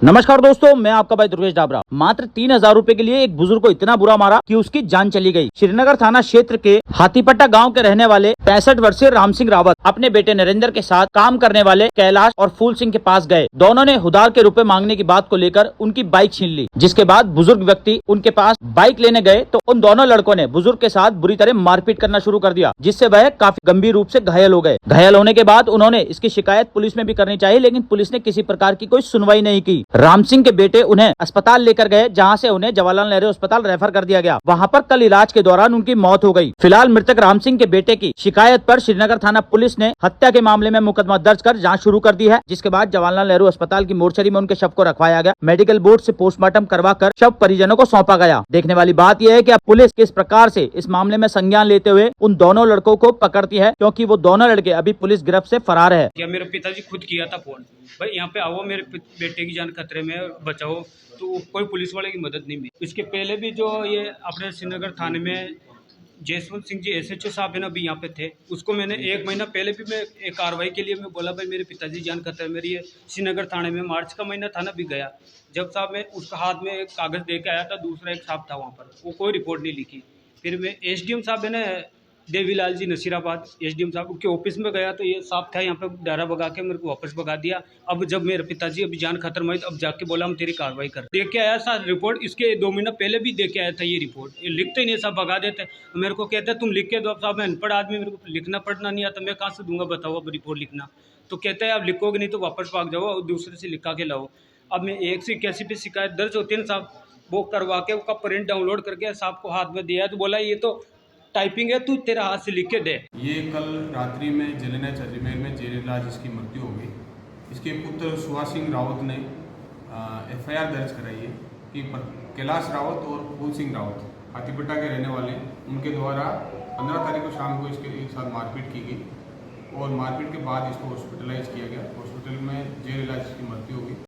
नमस्कार दोस्तों, मैं आपका भाई दुर्गेश डाबरा। मात्र 3,000 रूपए के लिए एक बुजुर्ग को इतना बुरा मारा कि उसकी जान चली गई। श्रीनगर थाना क्षेत्र के हाथीपट्टा गांव के रहने वाले 65 वर्षीय राम सिंह रावत अपने बेटे नरेंद्र के साथ काम करने वाले कैलाश और फूल सिंह के पास गए। दोनों ने उधार के रुपए मांगने की बात को लेकर उनकी बाइक छीन ली, जिसके बाद बुजुर्ग व्यक्ति उनके पास बाइक लेने गए तो उन दोनों लड़कों ने बुजुर्ग के साथ बुरी तरह मारपीट करना शुरू कर दिया, जिससे वह काफी गंभीर रूप से घायल हो गए। घायल होने के बाद उन्होंने इसकी शिकायत पुलिस में भी करनी चाहिए, लेकिन पुलिस ने किसी प्रकार की कोई सुनवाई नहीं की। राम सिंह के बेटे उन्हें अस्पताल लेकर गए, जहां से उन्हें जवाहरलाल नेहरू अस्पताल रेफर कर दिया गया। वहां पर कल इलाज के दौरान उनकी मौत हो गई। फिलहाल मृतक राम सिंह के बेटे की शिकायत पर श्रीनगर थाना पुलिस ने हत्या के मामले में मुकदमा दर्ज कर जांच शुरू कर दी है, जिसके बाद जवाहरलाल नेहरू अस्पताल की मोर्चरी में उनके शव को रखवाया गया। मेडिकल बोर्ड से पोस्टमार्टम करवाकर शव परिजनों को सौंपा गया। देखने वाली बात यह है कि अब पुलिस किस प्रकार से इस मामले में संज्ञान लेते हुए उन दोनों लड़कों को पकड़ती है, क्योंकि वो दोनों लड़के अभी पुलिस गिरफ्त से फरार है। मेरे पिताजी खुद किया था फोन, भाई यहाँ पे आओ, मेरे बेटे की जान खतरे में है, बचाओ। तो कोई पुलिस वाले की मदद नहीं मिली। इसके पहले भी जो ये अपने श्रीनगर थाने में जयवंत सिंह जी SHO साहब है ना, अभी यहाँ पे थे, उसको मैंने 1 महीना पहले भी मैं एक कार्रवाई के लिए मैं बोला, भाई मेरे पिताजी जान खतरे मेरी है। श्रीनगर थाने में मार्च का महीना था ना, भी गया जब साहब मैं उसका हाथ में एक कागज़ दे के आया था, दूसरा एक साहब था वहाँ पर, वो कोई रिपोर्ट नहीं लिखी। फिर मैं SDM साहब है ना, देवीलाल जी नसीराबाद SDM साहब के ऑफिस में गया, तो ये साहब था यहाँ पे, डारा भगा के मेरे को वापस भगा दिया। अब जब मेरे पिताजी अभी जान खत्म हुई, अब जाके बोला हम तेरी कार्रवाई कर देख के आया सर रिपोर्ट। इसके 2 महीना पहले भी दे के आया था ये रिपोर्ट। ये लिखते ही नहीं, सब भगा देते। मेरे को कहते तुम लिख के दो। अब साहब मैं अनपढ़ आदमी, मेरे को लिखना पढ़ना नहीं आता, मैं कहाँ से दूंगा बताओ अब रिपोर्ट लिखना। तो कहते हैं आप लिखोगे नहीं तो वापस भाग जाओ और दूसरे से लिखा के लाओ। अब मैं एक से कैसी भी शिकायत दर्ज होती है ना साहब, वो करवा के उसका प्रिंट डाउनलोड करके साहब को हाथ में दिया, तो बोला ये तो टाइपिंग है, तू तेरा हाथ से लिख के दे। ये कल रात्रि में जलेना अजमेर में जेल इलाज इसकी मृत्यु हो गई। इसके पुत्र सुहास सिंह रावत ने FIR दर्ज कराई है कि कैलाश रावत और फूल सिंह रावत हाथीपट्टा के रहने वाले, उनके द्वारा 15 तारीख को शाम को इसके साथ मारपीट की गई और मारपीट के बाद इसको हॉस्पिटलाइज किया गया। हॉस्पिटल में जेल इलाज इसकी मृत्यु हो गई।